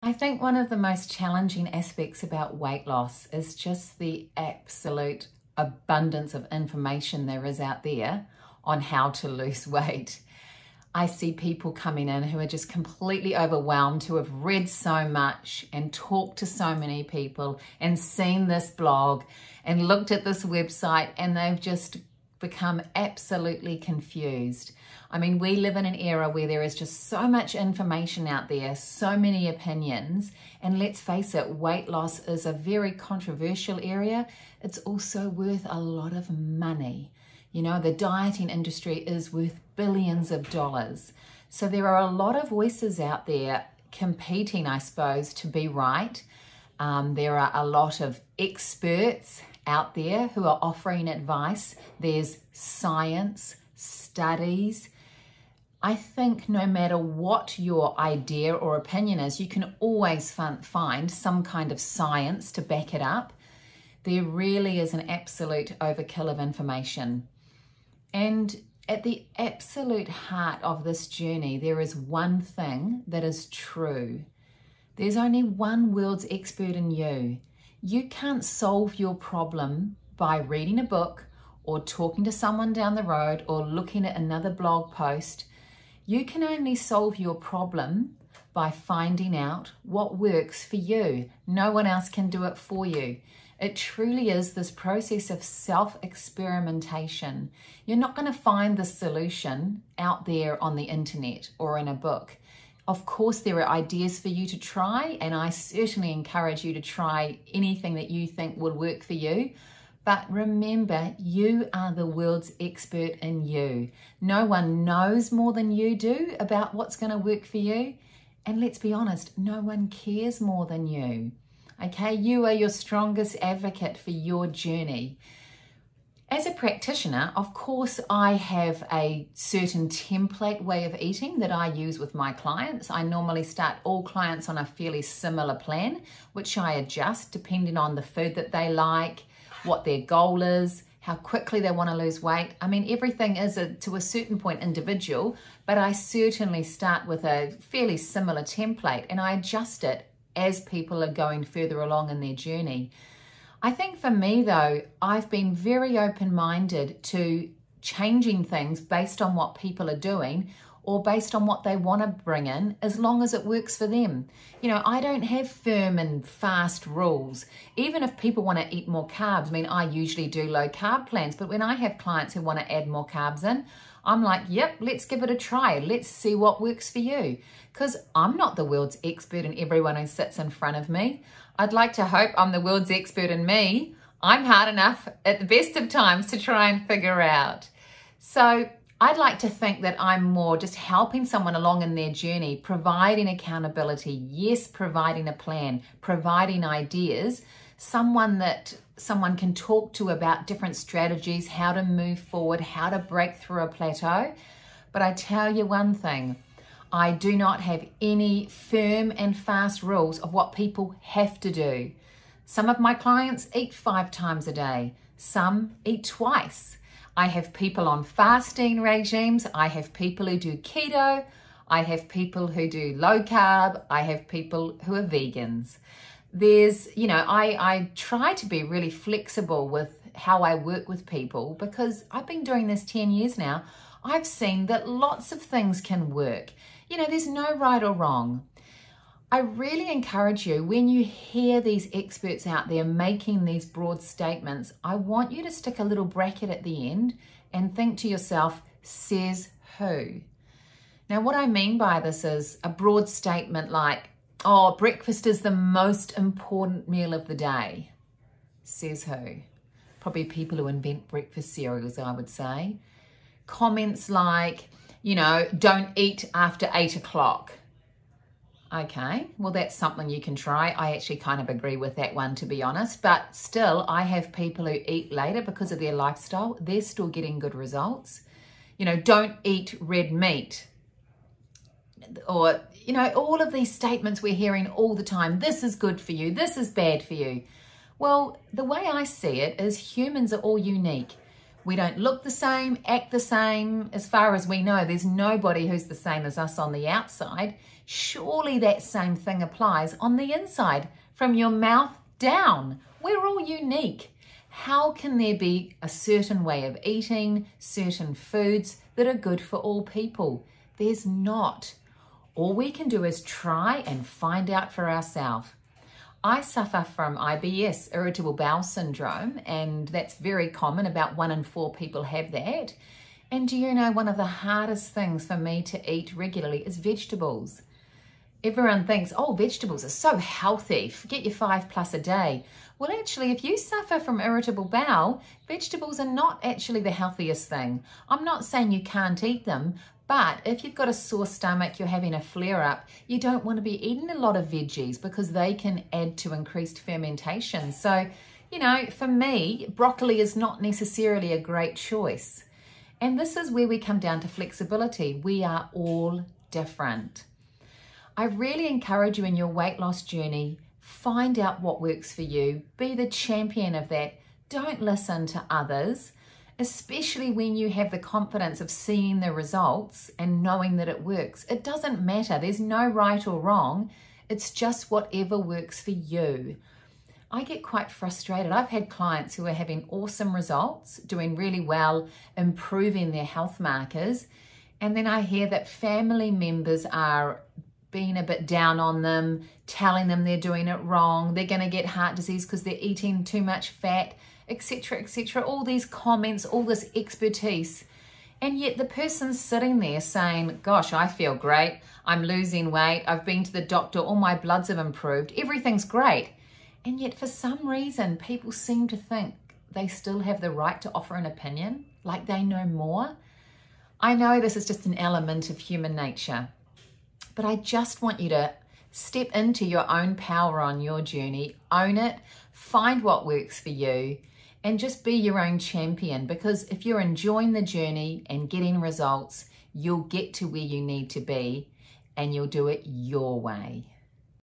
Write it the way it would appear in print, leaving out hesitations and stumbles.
I think one of the most challenging aspects about weight loss is just the absolute abundance of information there is out there on how to lose weight. I see people coming in who are just completely overwhelmed, who have read so much and talked to so many people and seen this blog and looked at this website, and they've just become absolutely confused. I mean, we live in an era where there is just so much information out there, so many opinions, and let's face it, weight loss is a very controversial area. It's also worth a lot of money. You know, the dieting industry is worth billions of dollars. So there are a lot of voices out there competing, I suppose, to be right. There are a lot of experts out there who are offering advice. There's science, studies. I think no matter what your idea or opinion is, you can always find some kind of science to back it up. There really is an absolute overkill of information. And at the absolute heart of this journey, there is one thing that is true. There's only one world's expert in you. You can't solve your problem by reading a book or talking to someone down the road or looking at another blog post. You can only solve your problem by finding out what works for you. No one else can do it for you. It truly is this process of self-experimentation. You're not going to find the solution out there on the internet or in a book. Of course, there are ideas for you to try, and I certainly encourage you to try anything that you think will work for you. But remember, you are the world's expert in you. No one knows more than you do about what's going to work for you. And let's be honest, no one cares more than you. Okay, you are your strongest advocate for your journey. As a practitioner, of course, I have a certain template way of eating that I use with my clients. I normally start all clients on a fairly similar plan, which I adjust depending on the food that they like, what their goal is, how quickly they want to lose weight. I mean, everything is to a certain point individual, but I certainly start with a fairly similar template and I adjust it as people are going further along in their journey. I think for me though, I've been very open-minded to changing things based on what people are doing or based on what they want to bring in, as long as it works for them. You know, I don't have firm and fast rules. Even if people want to eat more carbs, I mean, I usually do low carb plans, but when I have clients who want to add more carbs in, I'm like, yep, let's give it a try. Let's see what works for you. Because I'm not the world's expert in everyone who sits in front of me. I'd like to hope I'm the world's expert in me. I'm hard enough at the best of times to try and figure out. So I'd like to think that I'm more just helping someone along in their journey, providing accountability, yes, providing a plan, providing ideas, someone that someone can talk to about different strategies, how to move forward, how to break through a plateau. But I tell you one thing, I do not have any firm and fast rules of what people have to do. Some of my clients eat 5 times a day. Some eat twice. I have people on fasting regimes. I have people who do keto. I have people who do low carb. I have people who are vegans. There's, you know, I try to be really flexible with how I work with people because I've been doing this 10 years now. I've seen that lots of things can work. You know, there's no right or wrong. I really encourage you, when you hear these experts out there making these broad statements, I want you to stick a little bracket at the end and think to yourself, says who? Now, what I mean by this is a broad statement like, oh, breakfast is the most important meal of the day. Says who? Probably people who invent breakfast cereals, I would say. Comments like, you know, don't eat after 8 o'clock. Okay, well, that's something you can try. I actually kind of agree with that one, to be honest. But still, I have people who eat later because of their lifestyle. They're still getting good results. You know, don't eat red meat. Or, you know, all of these statements we're hearing all the time. This is good for you. This is bad for you. Well, the way I see it is humans are all unique. We don't look the same, act the same. As far as we know, there's nobody who's the same as us on the outside. Surely that same thing applies on the inside, from your mouth down. We're all unique. How can there be a certain way of eating, certain foods that are good for all people? There's not. All we can do is try and find out for ourselves. I suffer from IBS, irritable bowel syndrome, and that's very common. About 1 in 4 people have that. And do you know, one of the hardest things for me to eat regularly is vegetables. Everyone thinks, oh, vegetables are so healthy, get your 5+ a day. Well, actually, if you suffer from irritable bowel, vegetables are not actually the healthiest thing. I'm not saying you can't eat them, but if you've got a sore stomach, you're having a flare-up, you don't want to be eating a lot of veggies because they can add to increased fermentation. So, you know, for me, broccoli is not necessarily a great choice. And this is where we come down to flexibility. We are all different. I really encourage you in your weight loss journey, find out what works for you. Be the champion of that. Don't listen to others, especially when you have the confidence of seeing the results and knowing that it works. It doesn't matter. There's no right or wrong. It's just whatever works for you. I get quite frustrated. I've had clients who are having awesome results, doing really well, improving their health markers. And then I hear that family members are being a bit down on them, telling them they're doing it wrong, they're going to get heart disease because they're eating too much fat, etc., etc. All these comments, all this expertise. And yet the person's sitting there saying, gosh, I feel great. I'm losing weight. I've been to the doctor. All my bloods have improved. Everything's great. And yet for some reason, people seem to think they still have the right to offer an opinion, like they know more. I know this is just an element of human nature, but I just want you to step into your own power on your journey, own it, find what works for you, and just be your own champion. Because if you're enjoying the journey and getting results, you'll get to where you need to be, and you'll do it your way.